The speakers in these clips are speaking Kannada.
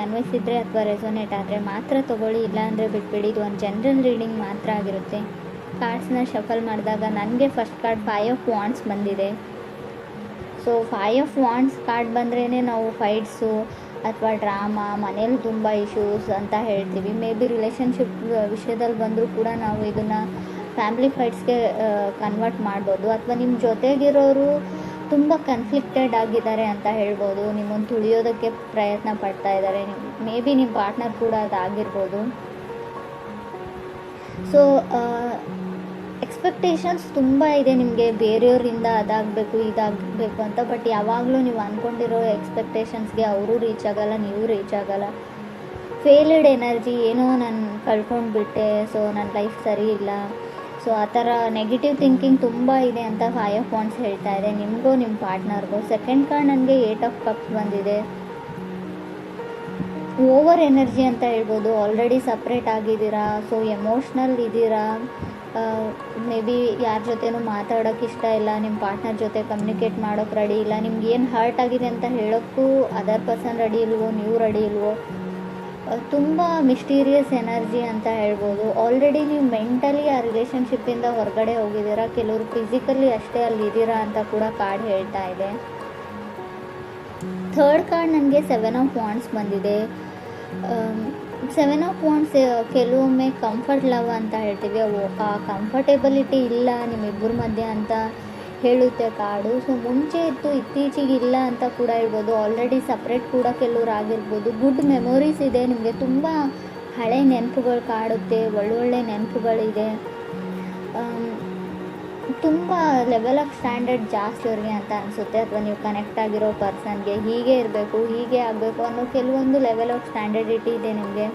ಕ್ಯಾನ್ವಸ್ ಇದ್ದರೆ ಅಥವಾ ರೆಸೊನೇಟ್ ಆದರೆ ಮಾತ್ರ ತೊಗೊಳ್ಳಿ, ಇಲ್ಲಾಂದರೆ ಬಿಟ್ಬಿಡಿ. ಇದು ಒಂದು ಜನರಲ್ ರೀಡಿಂಗ್ ಮಾತ್ರ ಆಗಿರುತ್ತೆ. ಕಾರ್ಡ್ಸ್ನ ಶಫಲ್ ಮಾಡಿದಾಗ ನನಗೆ ಫಸ್ಟ್ ಕಾರ್ಡ್ 5 ಆಫ್ ವಾಂಡ್ಸ್ ಬಂದಿದೆ. ಸೊ 5 ಆಫ್ ವಾಂಡ್ಸ್ ಕಾರ್ಡ್ ಬಂದ್ರೇ ನಾವು ಫೈಟ್ಸು ಅಥವಾ ಡ್ರಾಮಾ, ಮನೇಲಿ ತುಂಬ ಇಶ್ಯೂಸ್ ಅಂತ ಹೇಳ್ತೀವಿ. ಮೇ ಬಿ ರಿಲೇಷನ್ಶಿಪ್ ವಿಷಯದಲ್ಲಿ ಬಂದರೂ ಕೂಡ ನಾವು ಇದನ್ನು ಫ್ಯಾಮಿಲಿ ಫೈಟ್ಸ್ಗೆ ಕನ್ವರ್ಟ್ ಮಾಡ್ಬೋದು. ಅಥವಾ ನಿಮ್ಮ ಜೊತೆಗಿರೋರು ತುಂಬ ಕನ್ಫ್ಲಿಕ್ಟೆಡ್ ಆಗಿದ್ದಾರೆ ಅಂತ ಹೇಳ್ಬೋದು. ನಿಮ್ಮನ್ನು ತುಳಿಯೋದಕ್ಕೆ ಪ್ರಯತ್ನ ಪಡ್ತಾ ಇದ್ದಾರೆ. ಮೇ ಬಿ ನಿಮ್ಮ ಪಾರ್ಟ್ನರ್ ಕೂಡ ಅದಾಗಿರ್ಬೋದು. ಸೊ ಎಕ್ಸ್ಪೆಕ್ಟೇಷನ್ಸ್ ತುಂಬ ಇದೆ ನಿಮಗೆ ಬೇರೆಯವರಿಂದ ಅದಾಗಬೇಕು ಇದಾಗಬೇಕು ಅಂತ. ಬಟ್ ಯಾವಾಗಲೂ ನೀವು ಅಂದ್ಕೊಂಡಿರೋ ಎಕ್ಸ್ಪೆಕ್ಟೇಷನ್ಸ್ಗೆ ಅವರು ರೀಚ್ ಆಗಲ್ಲ, ನೀವು ರೀಚ್ ಆಗಲ್ಲ. ಫೇಲ್ಡ್ ಎನರ್ಜಿ, ಏನೋ ನಾನು ಕಳ್ಕೊಂಡ್ಬಿಟ್ಟೆ, ಸೊ ನನ್ನ ಲೈಫ್ ಸರಿ ಇಲ್ಲ, ಸೊ ಆ ಥರ ನೆಗೆಟಿವ್ ಥಿಂಕಿಂಗ್ ತುಂಬ ಇದೆ ಅಂತ 5 ಆಫ್ ವಾಂಡ್ಸ್ ಹೇಳ್ತಾ ಇದೆ ನಿಮಗೂ ನಿಮ್ಮ ಪಾರ್ಟ್ನರ್ಗೂ. ಸೆಕೆಂಡ್ ಕಾರ್ಡ್ ನನಗೆ 8 ಆಫ್ ಕಪ್ಸ್ ಬಂದಿದೆ. ಓವರ್ ಎನರ್ಜಿ ಅಂತ ಹೇಳ್ಬೋದು. ಆಲ್ರೆಡಿ ಸಪ್ರೇಟ್ ಆಗಿದ್ದೀರಾ, ಸೊ ಎಮೋಷ್ನಲ್ ಇದ್ದೀರಾ. ಮೇ ಬಿ ಯಾರ ಜೊತೆನೂ ಮಾತಾಡೋಕ್ಕೆ ಇಷ್ಟ ಇಲ್ಲ, ನಿಮ್ಮ ಪಾರ್ಟ್ನರ್ ಜೊತೆ ಕಮ್ಯುನಿಕೇಟ್ ಮಾಡೋಕ್ಕೆ ರೆಡಿ ಇಲ್ಲ. ನಿಮ್ಗೆ ಏನು ಹರ್ಟ್ ಆಗಿದೆ ಅಂತ ಹೇಳೋಕ್ಕೂ ಅದರ್ ಪರ್ಸನ್ ರೆಡಿ ಇಲ್ವೋ, ನೀವು ರೆಡಿ ಇಲ್ವೋ. ತುಂಬ ಮಿಸ್ಟೀರಿಯಸ್ ಎನರ್ಜಿ ಅಂತ ಹೇಳ್ಬೋದು. ಆಲ್ರೆಡಿ ನೀವು ಮೆಂಟಲಿ ಆ ರಿಲೇಷನ್ಶಿಪ್ಪಿಂದ ಹೊರಗಡೆ ಹೋಗಿದ್ದೀರಾ, ಕೆಲವರು ಫಿಸಿಕಲಿ ಅಷ್ಟೇ ಅಲ್ಲಿದ್ದೀರಾ ಅಂತ ಕೂಡ ಕಾರ್ಡ್ ಹೇಳ್ತಾ ಇದೆ. ಥರ್ಡ್ ಕಾರ್ಡ್ ನನಗೆ 7 ಆಫ್ ವಾಂಡ್ಸ್ ಬಂದಿದೆ. 7 ಆಫ್ ವಾಂಡ್ಸ್ ಕೆಲವೊಮ್ಮೆ ಕಂಫರ್ಟ್ ಲವ್ ಅಂತ ಹೇಳ್ತೀವಿ. ಆ ಕಂಫರ್ಟೇಬಲಿಟಿ ಇಲ್ಲ ನಿಮ್ಮಿಬ್ಬರ ಮಧ್ಯೆ ಅಂತ ಹೇಳುತ್ತೆ ಕಾರ್ಡು. ಸೊ ಮುಂಚೆ ಇತ್ತು, ಇತ್ತೀಚೆಗೆ ಇಲ್ಲ ಅಂತ ಕೂಡ ಹೇಳ್ಬೋದು. ಆಲ್ರೆಡಿ ಸಪ್ರೇಟ್ ಕೂಡ ಕೆಲವ್ರು ಆಗಿರ್ಬೋದು. ಗುಡ್ ಮೆಮೊರೀಸ್ ಇದೆ ನಿಮಗೆ, ತುಂಬ ಹಳೆ ನೆನಪುಗಳು ಕಾಡುತ್ತೆ, ಒಳ್ಳೊಳ್ಳೆ ನೆನಪುಗಳಿದೆ. ತುಂಬ ಲೆವೆಲ್ ಆಫ್ ಸ್ಟ್ಯಾಂಡರ್ಡ್ ಜಾಸ್ತಿ ಅವ್ರಿಗೆ ಅಂತ ಅನಿಸುತ್ತೆ. ಅಥವಾ ನೀವು ಕನೆಕ್ಟ್ ಆಗಿರೋ ಪರ್ಸನ್ಗೆ ಹೀಗೆ ಇರಬೇಕು, ಹೀಗೆ ಆಗಬೇಕು ಅನ್ನೋ ಕೆಲವೊಂದು ಲೆವೆಲ್ ಆಫ್ ಸ್ಟ್ಯಾಂಡರ್ಡಿಟಿ ಇದೆ ನಿಮಗೆ.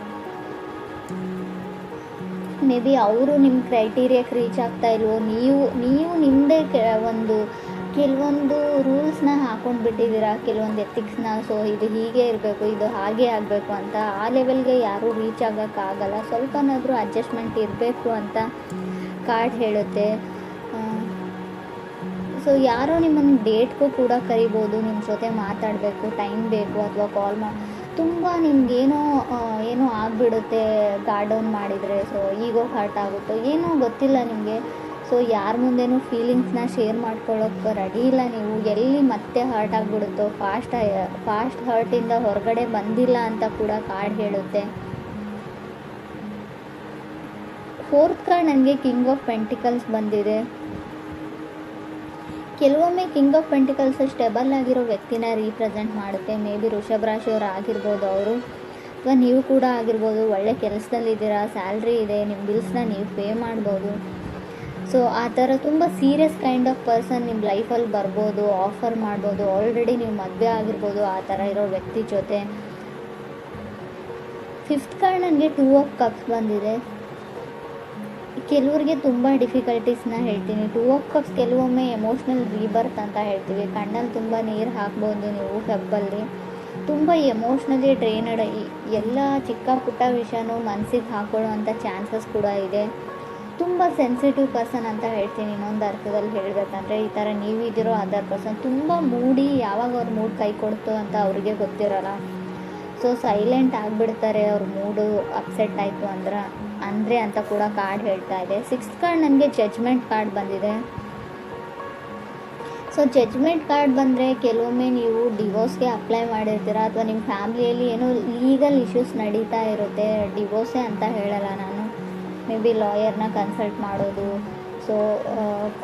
ಮೇ ಬಿ ಅವರು ನಿಮ್ಮ ಕ್ರೈಟೀರಿಯಾಕ್ಕೆ ರೀಚ್ ಆಗ್ತಾ ಇಲ್ವೋ, ನೀವು ನಿಮ್ಮದೇ ಕೆಲವೊಂದು ರೂಲ್ಸ್ನ ಹಾಕ್ಕೊಂಡು ಬಿಟ್ಟಿದ್ದೀರಾ, ಕೆಲವೊಂದು ಎಥಿಕ್ಸ್ನ. ಸೊ ಇದು ಹೀಗೆ ಇರಬೇಕು, ಇದು ಹಾಗೆ ಆಗಬೇಕು ಅಂತ. ಆ ಲೆವೆಲ್ಗೆ ಯಾರೂ ರೀಚ್ ಆಗೋಕ್ಕಾಗಲ್ಲ. ಸ್ವಲ್ಪನಾದರೂ ಅಡ್ಜಸ್ಟ್ಮೆಂಟ್ ಇರಬೇಕು ಅಂತ ಕಾರ್ಡ್ ಹೇಳುತ್ತೆ. ಸೊ ಯಾರೋ ನಿಮ್ಮನ್ನು ಡೇಟ್ಗೂ ಕೂಡ ಕರಿಬೋದು, ನಿಮ್ಮ ಜೊತೆ ಮಾತಾಡಬೇಕು, ಟೈಮ್ ಬೇಕು, ಅಥವಾ ಕಾಲ್ ತುಂಬ ನಿಮ್ಗೇನೋ ಆಗಿಬಿಡುತ್ತೆ ಗಾರ್ಡ್ ಡೌನ್ ಮಾಡಿದರೆ. ಸೊ ಈಗೋ ಹರ್ಟ್ ಆಗುತ್ತೋ ಏನೋ ಗೊತ್ತಿಲ್ಲ ನಿಮಗೆ. ಸೊ ಯಾರ ಮುಂದೆನೂ ಫೀಲಿಂಗ್ಸ್ನ ಶೇರ್ ಮಾಡ್ಕೊಳ್ಳೋಕ್ಕೆ ರೆಡಿ ಇಲ್ಲ ನೀವು. ಎಲ್ಲಿ ಮತ್ತೆ ಹರ್ಟ್ ಆಗಿಬಿಡುತ್ತೋ, ಫಾಸ್ಟ್ ಹರ್ಟಿಂದ ಹೊರಗಡೆ ಬಂದಿಲ್ಲ ಅಂತ ಕೂಡ ಕಾರ್ಡ್ ಹೇಳುತ್ತೆ. ಫೋರ್ತ್ ಕಾರ್ಡ್ ನನಗೆ ಕಿಂಗ್ ಆಫ್ ಪೆಂಟಿಕಲ್ಸ್ ಬಂದಿದೆ. ಕೆಲವೊಮ್ಮೆ ಕಿಂಗ್ ಆಫ್ ಪೆಂಟಿಕಲ್ಸ್ ಸ್ಟೆಬಲ್ ಆಗಿರೋ ವ್ಯಕ್ತಿನ ರೀಪ್ರೆಸೆಂಟ್ ಮಾಡುತ್ತೆ. ಮೇ ಬಿ ವೃಷಭ ರಾಶಿಯವರು ಆಗಿರ್ಬೋದು ಅವರು, ಅಥವಾ ನೀವು ಕೂಡ ಆಗಿರ್ಬೋದು. ಒಳ್ಳೆ ಕೆಲಸದಲ್ಲಿದ್ದೀರಾ, ಸ್ಯಾಲ್ರಿ ಇದೆ, ನಿಮ್ಮ ಬಿಲ್ಸ್ನ ನೀವು ಪೇ ಮಾಡ್ಬೋದು. ಸೊ ಆ ಥರ ತುಂಬ ಸೀರಿಯಸ್ ಕೈಂಡ್ ಆಫ್ ಪರ್ಸನ್ ನಿಮ್ಮ ಲೈಫಲ್ಲಿ ಬರ್ಬೋದು, ಆಫರ್ ಮಾಡ್ಬೋದು. ಆಲ್ರೆಡಿ ನೀವು ಮದುವೆ ಆಗಿರ್ಬೋದು ಆ ಥರ ಇರೋ ವ್ಯಕ್ತಿ ಜೊತೆ. ಫಿಫ್ತ್ ಕಾರ್ಡ್ ನನಗೆ 2 ಆಫ್ ಕಪ್ಸ್ ಬಂದಿದೆ. ಕೆಲವ್ರಿಗೆ ತುಂಬ ಡಿಫಿಕಲ್ಟೀಸ್ನ ಹೇಳ್ತೀನಿ. 2 ಆಫ್ ಕಪ್ಸ್ ಕೆಲವೊಮ್ಮೆ ಎಮೋಷ್ನಲ್ ರೀಬರ್ತ್ ಅಂತ ಹೇಳ್ತೀವಿ. ಕಣ್ಣಲ್ಲಿ ತುಂಬ ನೀರು ಹಾಕ್ಬೋದು ನೀವು ಫೆಬ್ಬಲ್ಲಿ. ತುಂಬ ಎಮೋಷ್ನಲಿ ಡ್ರೈನಡ್, ಎಲ್ಲ ಚಿಕ್ಕ ಪುಟ್ಟ ವಿಷಯನೂ ಮನಸ್ಸಿಗೆ ಹಾಕೊಳ್ಳೋ ಅಂಥ ಚಾನ್ಸಸ್ ಕೂಡ ಇದೆ. ತುಂಬ ಸೆನ್ಸಿಟಿವ್ ಪರ್ಸನ್ ಅಂತ ಹೇಳ್ತೀನಿ ಇನ್ನೊಂದು ಅರ್ಥದಲ್ಲಿ ಹೇಳಬೇಕಂದ್ರೆ. ಈ ಥರ ನೀವಿದ್ದೀರೋ ಅದರ್ ಪರ್ಸನ್ ತುಂಬ ಮೂಡಿ, ಯಾವಾಗ ಅವ್ರ ಮೂಡ್ ಕೈ ಕೊಡ್ತು ಅಂತ ಅವ್ರಿಗೆ ಗೊತ್ತಿರೋಲ್ಲ. ಸೊ ಸೈಲೆಂಟ್ ಆಗಿಬಿಡ್ತಾರೆ ಅವ್ರ ಮೂಡು ಅಪ್ಸೆಟ್ ಆಯಿತು ಅಂದರೆ ಅಂತ ಕೂಡ ಕಾರ್ಡ್ ಹೇಳ್ತಾ ಇದೆ. 6th ಕಾರ್ಡ್ ನನಗೆ ಜಡ್ಜ್ಮೆಂಟ್ ಕಾರ್ಡ್ ಬಂದಿದೆ. ಸೊ ಜಡ್ಜ್ಮೆಂಟ್ ಕಾರ್ಡ್ ಬಂದರೆ ಕೆಲವೊಮ್ಮೆ ನೀವು ಡಿವೋರ್ಸ್ಗೆ ಅಪ್ಲೈ ಮಾಡಿರ್ತೀರ, ಅಥವಾ ನಿಮ್ಮ ಫ್ಯಾಮ್ಲಿಯಲ್ಲಿ ಏನೋ ಲೀಗಲ್ ಇಶ್ಯೂಸ್ ನಡೀತಾ ಇರುತ್ತೆ. ಡಿವೋರ್ಸೇ ಅಂತ ಹೇಳಲ್ಲ ನಾನು, ಮೇ ಬಿ ಲಾಯರ್ನ ಕನ್ಸಲ್ಟ್ ಮಾಡೋದು, ಸೊ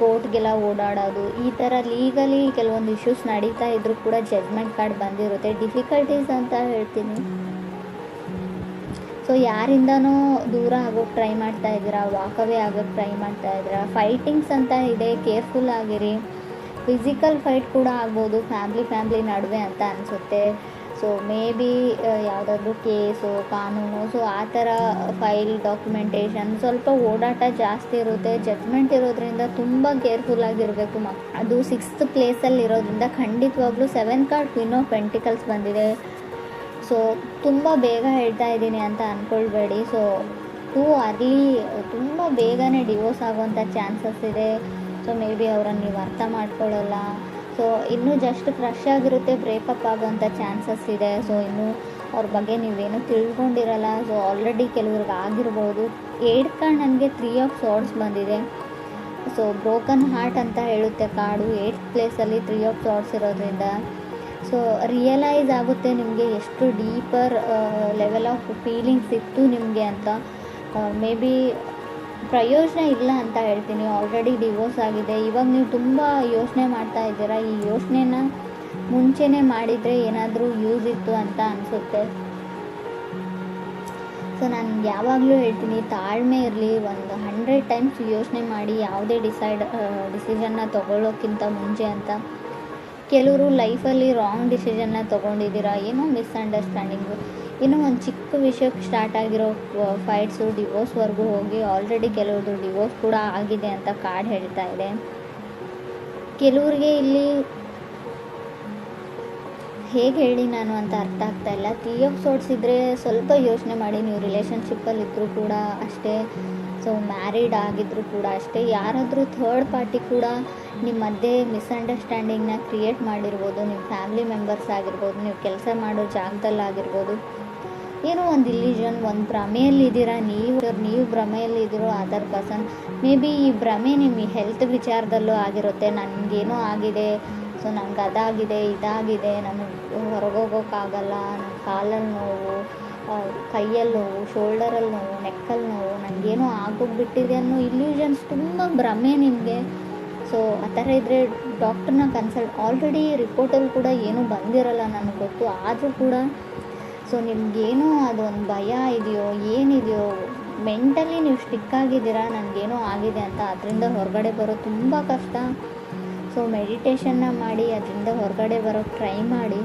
ಕೋರ್ಟ್ಗೆಲ್ಲ ಓಡಾಡೋದು, ಈ ಥರ ಲೀಗಲಿ ಕೆಲವೊಂದು ಇಶ್ಯೂಸ್ ನಡೀತಾ ಇದ್ರೂ ಕೂಡ ಜಡ್ಜ್ಮೆಂಟ್ ಕಾರ್ಡ್ ಬಂದಿರುತ್ತೆ. ಡಿಫಿಕಲ್ಟೀಸ್ ಅಂತ ಹೇಳ್ತೀನಿ. ಸೊ ಯಾರಿಂದನೋ ದೂರ ಆಗೋಕ್ಕೆ ಟ್ರೈ ಮಾಡ್ತಾ ಇದ್ದೀರಾ, ವಾಕವೇ ಆಗೋಕ್ಕೆ ಟ್ರೈ ಮಾಡ್ತಾ ಇದ್ದೀರಾ. ಫೈಟಿಂಗ್ಸ್ ಅಂತ ಇದೆ, ಕೇರ್ಫುಲ್ ಆಗಿರಿ. ಫಿಸಿಕಲ್ ಫೈಟ್ ಕೂಡ ಆಗ್ಬೋದು ಫ್ಯಾಮ್ಲಿ ನಡುವೆ ಅಂತ ಅನಿಸುತ್ತೆ. ಸೊ ಮೇ ಬಿ ಯಾವುದಾದ್ರೂ ಕೇಸು, ಕಾನೂನು, ಸೊ ಆ ಥರ ಫೈಲ್ ಡಾಕ್ಯುಮೆಂಟೇಷನ್ ಸ್ವಲ್ಪ ಓಡಾಟ ಜಾಸ್ತಿ ಇರುತ್ತೆ. ಜಡ್ಜ್ಮೆಂಟ್ ಇರೋದ್ರಿಂದ ತುಂಬ ಕೇರ್ಫುಲ್ ಆಗಿರಬೇಕು. ಅದು 6th ಪ್ಲೇಸಲ್ಲಿ ಇರೋದ್ರಿಂದ ಖಂಡಿತವಾಗ್ಲೂ. 7th card queen of pentacles ಬಂದಿದೆ. ಸೊ ತುಂಬ ಬೇಗ ಹೇಳ್ತಾ ಇದ್ದೀನಿ ಅಂತ ಅಂದ್ಕೊಳ್ಬೇಡಿ. ಸೊ ಟೂ ಅರ್ಲಿ, ತುಂಬ ಬೇಗನೆ ಡಿವೋರ್ಸ್ ಆಗುವಂಥ ಚಾನ್ಸಸ್ ಇದೆ. ಸೊ ಮೇ ಬಿ ಅವರನ್ನು ನೀವು ಅರ್ಥ ಮಾಡ್ಕೊಳ್ಳಲ್ಲ. ಸೊ ಇನ್ನೂ ಜಸ್ಟ್ ಕ್ರಶ್ ಆಗಿರುತ್ತೆ, ಬ್ರೇಕಪ್ ಆಗೋವಂಥ ಚಾನ್ಸಸ್ ಇದೆ. ಸೊ ಇನ್ನೂ ಅವ್ರ ಬಗ್ಗೆ ನೀವೇನು ತಿಳ್ಕೊಂಡಿರಲ್ಲ. ಸೊ ಆಲ್ರೆಡಿ ಕೆಲವ್ರಿಗೆ ಆಗಿರ್ಬೋದು. 8 ಕಾರ್ಡ್ ನನಗೆ 3 ಆಫ್ ಸಾರ್ಡ್ಸ್ ಬಂದಿದೆ. ಸೊ ಬ್ರೋಕನ್ ಹಾರ್ಟ್ ಅಂತ ಹೇಳುತ್ತೆ ಕಾರ್ಡು. 8th ಪ್ಲೇಸಲ್ಲಿ 3 ಆಫ್ ಸಾರ್ಡ್ಸ್ ಇರೋದ್ರಿಂದ ಸೊ ರಿಯಲೈಸ್ ಆಗುತ್ತೆ ನಿಮಗೆ ಎಷ್ಟು ಡೀಪರ್ ಲೆವೆಲ್ ಆಫ್ ಫೀಲಿಂಗ್ಸ್ ಇತ್ತು ನಿಮಗೆ ಅಂತ. ಮೇ ಬಿ ಪ್ರಯೋಜನ ಇಲ್ಲ ಅಂತ ಹೇಳ್ತೀನಿ. ಆಲ್ರೆಡಿ ಡಿವೋರ್ಸ್ ಆಗಿದೆ. ಇವಾಗ ನೀವು ತುಂಬ ಯೋಚನೆ ಮಾಡ್ತಾ ಇದ್ದೀರಾ. ಈ ಯೋಚನೆನ ಮುಂಚೆನೇ ಮಾಡಿದರೆ ಏನಾದರೂ ಯೂಸ್ ಇತ್ತು ಅಂತ ಅನಿಸುತ್ತೆ. ಸೊ ನಾನು ಯಾವಾಗಲೂ ಹೇಳ್ತೀನಿ, ತಾಳ್ಮೆ ಇರಲಿ. ಒಂದು 100 ಟೈಮ್ಸ್ ಯೋಚನೆ ಮಾಡಿ ಯಾವುದೇ ಡಿಸಿಷನ್ನ ತೊಗೊಳ್ಳೋಕ್ಕಿಂತ ಮುಂಚೆ ಅಂತ. ಕೆಲವರು ಲೈಫಲ್ಲಿ ರಾಂಗ್ ಡಿಸಿಷನ್ನ ತೊಗೊಂಡಿದ್ದೀರಾ, ಏನೋ ಮಿಸ್ಅಂಡರ್ಸ್ಟ್ಯಾಂಡಿಂಗು, ಏನೋ ಒಂದು ಚಿಕ್ಕ ವಿಷಯಕ್ಕೆ ಸ್ಟಾರ್ಟ್ ಆಗಿರೋ ಫೈಟ್ಸು ಡಿವೋರ್ಸ್ವರೆಗೂ ಹೋಗಿ ಆಲ್ರೆಡಿ ಕೆಲವ್ರದ್ದು ಡಿವೋರ್ಸ್ ಕೂಡ ಆಗಿದೆ ಅಂತ ಕಾರ್ಡ್ ಹೇಳ್ತಾ ಇದೆ. ಕೆಲವ್ರಿಗೆ ಇಲ್ಲಿ ಹೇಗೆ ಹೇಳಿ ನಾನು ಅಂತ ಅರ್ಥ ಆಗ್ತಾ ಇಲ್ಲ. 3 ಆಫ್ ಸಾರ್ಡ್ಸ್ ಇದ್ದರೆ ಸ್ವಲ್ಪ ಯೋಚನೆ ಮಾಡಿ. ನೀವು ರಿಲೇಷನ್ಶಿಪ್ಪಲ್ಲಿ ಇದ್ದರೂ ಕೂಡ ಅಷ್ಟೇ, ಸೊ ಮ್ಯಾರಿಡ್ ಆಗಿದ್ದರೂ ಕೂಡ ಅಷ್ಟೇ, ಯಾರಾದರೂ ಥರ್ಡ್ ಪಾರ್ಟಿ ಕೂಡ ನಿಮ್ಮ ಮಧ್ಯೆ ಮಿಸ್ಅಂಡರ್ಸ್ಟ್ಯಾಂಡಿಂಗ್ನ ಕ್ರಿಯೇಟ್ ಮಾಡಿರ್ಬೋದು. ನಿಮ್ಮ ಫ್ಯಾಮಿಲಿ ಮೆಂಬರ್ಸ್ ಆಗಿರ್ಬೋದು, ನೀವು ಕೆಲಸ ಮಾಡೋ ಜಾಗದಲ್ಲಾಗಿರ್ಬೋದು. ಏನೋ ಒಂದು ಇಲ್ಯೂಷನ್, ಒಂದು ಭ್ರಮೆಯಲ್ಲಿದ್ದೀರಾ ನೀವು ಭ್ರಮೆಯಲ್ಲಿದ್ದೀರೋ ಅದರ್ ಪರ್ಸನ್. ಮೇ ಬಿ ಈ ಭ್ರಮೆ ನಿಮ್ಮ ಹೆಲ್ತ್ ವಿಚಾರದಲ್ಲೂ ಆಗಿರುತ್ತೆ. ನನಗೇನೋ ಆಗಿದೆ, ಸೊ ನನಗೆ ಅದಾಗಿದೆ, ಇದಾಗಿದೆ, ನನಗೆ ಹೊರಗೋಗೋಕ್ಕಾಗಲ್ಲ, ನನ್ನ ಕಾಲಲ್ಲಿ ನೋವು, ಕೈಯಲ್ಲಿ ನೋವು, ಶೋಲ್ಡರಲ್ಲಿ ನೋವು, ನೆಕ್ಕಲ್ಲಿ ನೋವು, ನನಗೇನೋ ಆಗೋಗ್ಬಿಟ್ಟಿದೆ ಅನ್ನೋ ಇಲ್ಯೂಷನ್ಸ್, ತುಂಬ ಭ್ರಮೆ ನಿಮಗೆ. ಸೊ ಆ ಥರ ಇದ್ದರೆ ಡಾಕ್ಟ್ರನ್ನ ಕನ್ಸಲ್ಟ್. ಆಲ್ರೆಡಿ ರಿಪೋರ್ಟಲ್ಲಿ ಕೂಡ ಏನೂ ಬಂದಿರಲ್ಲ ನನಗೆ ಗೊತ್ತು. ಆದರೂ ಕೂಡ ಸೊ ನಿಮಗೇನೋ ಅದೊಂದು ಭಯ ಇದೆಯೋ ಏನಿದೆಯೋ, ಮೆಂಟಲಿ ನೀವು ಸ್ಟಿಕ್ ಆಗಿದ್ದೀರಾ ನನಗೇನೋ ಆಗಿದೆ ಅಂತ. ಅದರಿಂದ ಹೊರಗಡೆ ಬರೋದು ತುಂಬ ಕಷ್ಟ. ಸೊ ಮೆಡಿಟೇಷನ್ನ ಮಾಡಿ ಅದರಿಂದ ಹೊರಗಡೆ ಬರೋಕ್ಕೆ ಟ್ರೈ ಮಾಡಿ.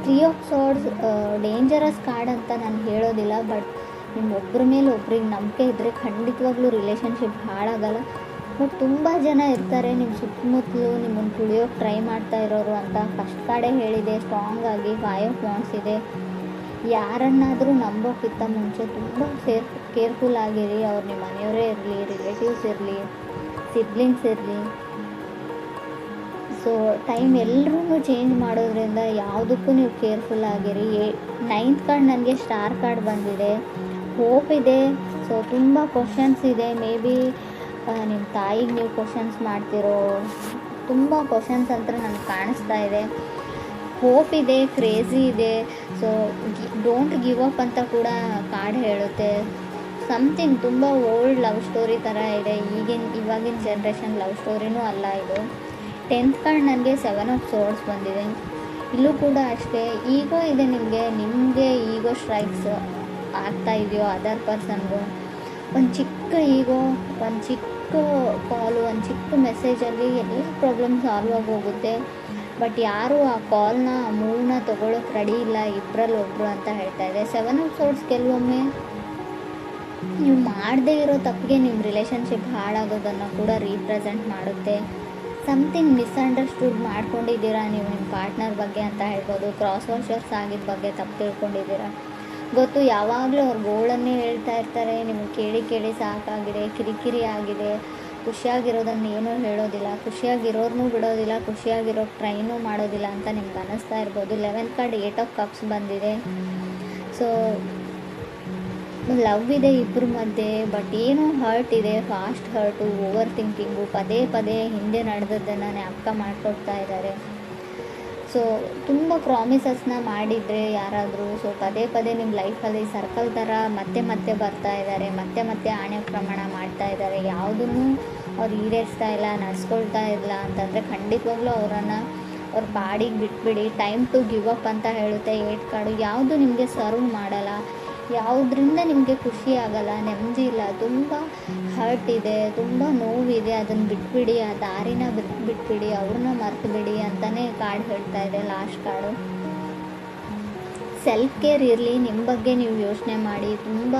3 ಆಫ್ ಸಾರ್ಡ್ಸ್ ಡೇಂಜರಸ್ ಕಾರ್ಡ್ ಅಂತ ನಾನು ಹೇಳೋದಿಲ್ಲ. ಬಟ್ ನಿಮ್ಮ ಒಬ್ಬರ ಮೇಲೆ ಒಬ್ರಿಗೆ ನಂಬಿಕೆ ಇದ್ದರೆ ಖಂಡಿತವಾಗ್ಲೂ ರಿಲೇಷನ್ಶಿಪ್ ಹಾಳಾಗಲ್ಲ. ಬಟ್ ತುಂಬ ಜನ ಇರ್ತಾರೆ ನಿಮ್ಮ ಸುತ್ತಮುತ್ತಲು ನಿಮ್ಮನ್ನು ತುಳಿಯೋಕ್ಕೆ ಟ್ರೈ ಮಾಡ್ತಾ ಇರೋರು ಅಂತ. ಫಸ್ಟ್ ಕಾರ್ಡೇ ಹೇಳಿದೆ ಸ್ಟ್ರಾಂಗ್ ಆಗಿ 5 ಆಫ್ ವಾಂಡ್ಸ್ ಇದೆ. ಯಾರನ್ನಾದರೂ ನಂಬೋಕ್ಕಿಂತ ಮುಂಚೆ ತುಂಬ ಕೇರ್ಫುಲ್ ಆಗಿರಿ. ಅವ್ರು ನಿಮ್ಮ ಮನೆಯವರೇ ಇರಲಿ, ರಿಲೇಟಿವ್ಸ್ ಇರಲಿ, ಸಿಬ್ಲಿಂಗ್ಸ್ ಇರಲಿ. ಸೊ ಟೈಮ್ ಎಲ್ಲರೂ ಚೇಂಜ್ ಮಾಡೋದ್ರಿಂದ ಯಾವುದಕ್ಕೂ ನೀವು ಕೇರ್ಫುಲ್ ಆಗಿರಿ. 9th ಕಾರ್ಡ್ ನನಗೆ ಸ್ಟಾರ್ ಕಾರ್ಡ್ ಬಂದಿದೆ. ಹೋಪ್ ಇದೆ. ಸೊ ತುಂಬ ಕ್ವಶನ್ಸ್ ಇದೆ. ಮೇ ಬಿ ನಿಮ್ಮ ತಾಯಿಗೆ ನೀವು ಕ್ವಶನ್ಸ್ ಮಾಡ್ತಿರೋ ತುಂಬ ಕ್ವಶನ್ಸ್ ಅಂತ ನನಗೆ ಕಾಣಿಸ್ತಾ ಇದೆ. ಹೋಪ್ ಇದೆ, ಕ್ರೇಜಿ ಇದೆ. ಸೊ ಡೋಂಟ್ ಗಿವ್ ಅಪ್ ಅಂತ ಕೂಡ ಕಾರ್ಡ್ ಹೇಳುತ್ತೆ. ಸಮಥಿಂಗ್ ತುಂಬ ಓಲ್ಡ್ ಲವ್ ಸ್ಟೋರಿ ಥರ ಇದೆ. ಇವಾಗಿನ ಜನ್ರೇಷನ್ ಲವ್ ಸ್ಟೋರಿನೂ ಅಲ್ಲ ಇದು. 10th ಕಾರ್ಡ್ ನನಗೆ 7 ಆಫ್ ಸಾರ್ಡ್ಸ್ ಬಂದಿದೆ. ಇಲ್ಲೂ ಕೂಡ ಅಷ್ಟೇ ಈಗೋ ಇದೆ ನಿಮಗೆ ಈಗೋ ಸ್ಟ್ರೈಕ್ಸ್ ಆಗ್ತಾ ಇದೆಯೋ ಅದರ್ ಪರ್ಸನ್ಗೂ. ಒಂದು ಚಿಕ್ಕ ಈಗೋ, ಒಂದು ಚಿಕ್ಕ ಕಾಲು, ಒಂದು ಚಿಕ್ಕ ಮೆಸೇಜಲ್ಲಿ ಎಲ್ಲ ಪ್ರಾಬ್ಲಮ್ ಸಾಲ್ವ್ ಆಗಿ ಹೋಗುತ್ತೆ. ಬಟ್ ಯಾರೂ ಆ ಕಾಲ್ನ ಮೂವ್ನ ತೊಗೊಳಕ್ಕೆ ರೆಡಿ ಇಲ್ಲ, ಇಬ್ಬರಲ್ಲಿ ಒಬ್ಬರು ಅಂತ ಹೇಳ್ತಾ ಇದೆ. 7 ಆಫ್ ಸಾರ್ಡ್ಸ್ ಕೆಲವೊಮ್ಮೆ ನೀವು ಮಾಡದೇ ಇರೋ ತಪ್ಪಿಗೆ ನಿಮ್ಮ ರಿಲೇಷನ್ಶಿಪ್ ಹಾಳಾಗೋದನ್ನು ಕೂಡ ರೀಪ್ರೆಸೆಂಟ್ ಮಾಡುತ್ತೆ. ಸಮಥಿಂಗ್ ಮಿಸ್ಅಂಡರ್ಸ್ಟುಡ್ ಮಾಡ್ಕೊಂಡಿದ್ದೀರಾ ನೀವು ನಿಮ್ಮ ಪಾರ್ಟ್ನರ್ ಬಗ್ಗೆ ಅಂತ ಹೇಳ್ಬೋದು. ಕ್ರಾಸ್ ವಾಷರ್ಸ್ ಆಗಿದ್ದ ಬಗ್ಗೆ ತಪ್ಪು ತಿಳ್ಕೊಂಡಿದ್ದೀರಾ. ಗೊತ್ತು, ಯಾವಾಗಲೂ ಅವ್ರ ಗೋಳನ್ನೇ ಹೇಳ್ತಾ ಇರ್ತಾರೆ. ನಿಮಗೆ ಕೇಳಿ ಸಾಕಾಗಿದೆ, ಕಿರಿಕಿರಿ ಆಗಿದೆ. ಖುಷಿಯಾಗಿರೋದನ್ನು ಏನೂ ಹೇಳೋದಿಲ್ಲ, ಖುಷಿಯಾಗಿರೋರ್ನೂ ಬಿಡೋದಿಲ್ಲ, ಖುಷಿಯಾಗಿರೋಕ್ಕೆ ಟ್ರೈನೂ ಮಾಡೋದಿಲ್ಲ ಅಂತ ನಿಮ್ಗೆ ಅನ್ನಿಸ್ತಾ ಇರ್ಬೋದು. 11th ಕಾರ್ಡ್ 8 ಆಫ್ ಕಪ್ಸ್ ಬಂದಿದೆ. ಸೊ ಲವ್ ಇದೆ ಇಬ್ಬರ ಮಧ್ಯೆ, ಬಟ್ ಏನೋ ಹರ್ಟ್ ಇದೆ, ಫಾಸ್ಟ್ ಹರ್ಟು, ಓವರ್ ಥಿಂಕಿಂಗು, ಪದೇ ಹಿಂದೆ ನಡೆದದ್ದನ್ನು ಜ್ಞಾಪಕ ಮಾಡಿಕೊಡ್ತಾ ಇದ್ದಾರೆ. ಸೊ ತುಂಬ ಪ್ರಾಮಿಸಸ್ನ ಮಾಡಿದರೆ ಯಾರಾದರೂ, ಸೊ ಪದೇ ನಿಮ್ಮ ಲೈಫಲ್ಲಿ ಸರ್ಕಲ್ ಥರ ಮತ್ತೆ ಬರ್ತಾ ಇದ್ದಾರೆ, ಮತ್ತೆ ಆಣೆ ಪ್ರಮಾಣ ಮಾಡ್ತಾ ಇದ್ದಾರೆ. ಯಾವುದನ್ನು ಅವ್ರು ಈಡೇರಿಸ್ತಾ ಇಲ್ಲ, ನಡೆಸ್ಕೊಳ್ತಾ ಇಲ್ಲ ಅಂತಂದರೆ ಖಂಡಿತವಾಗ್ಲೂ ಅವ್ರ ಪಾಡಿಗೆ ಬಿಟ್ಬಿಡಿ. ಟೈಮ್ ಟು ಗಿವ್ ಅಪ್ ಅಂತ ಹೇಳುತ್ತೆ 8 ಕಾರ್ಡು. ಯಾವುದು ನಿಮಗೆ ಸರ್ವ್ ಮಾಡಲ್ಲ, ಯಾವುದರಿಂದ ನಿಮಗೆ ಖುಷಿ ಆಗಲ್ಲ, ನೆಮ್ಮದಿ ಇಲ್ಲ, ತುಂಬ ಹರ್ಟ್ ಇದೆ, ತುಂಬ ನೋವಿದೆ, ಅದನ್ನು ಬಿಟ್ಬಿಡಿ, ಆ ದಾರಿನ ಬಿಟ್ಬಿಡಿ, ಅವ್ರನ್ನ ಮರ್ತು ಬಿಡಿ ಅಂತಲೇ ಕಾರ್ಡ್ ಹೇಳ್ತಾ ಇದೆ ಲಾಸ್ಟ್ ಕಾರ್ಡು. ಸೆಲ್ಫ್ ಕೇರ್ ಇರಲಿ, ನಿಮ್ಮ ಬಗ್ಗೆ ನೀವು ಯೋಚನೆ ಮಾಡಿ. ತುಂಬ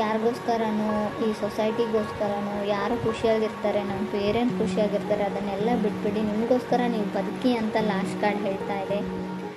ಯಾರಿಗೋಸ್ಕರನೋ, ಈ ಸೊಸೈಟಿಗೋಸ್ಕರನೋ, ಯಾರು ಖುಷಿಯಾಗಿರ್ತಾರೆ, ನಮ್ಮ ಪೇರೆಂಟ್ಸ್ ಖುಷಿಯಾಗಿರ್ತಾರೆ, ಅದನ್ನೆಲ್ಲ ಬಿಟ್ಬಿಡಿ, ನಿಮಗೋಸ್ಕರ ನೀವು ಬದುಕಿ ಅಂತ ಲಾಸ್ಟ್ ಕಾರ್ಡ್ ಹೇಳ್ತಾ ಇದೆ.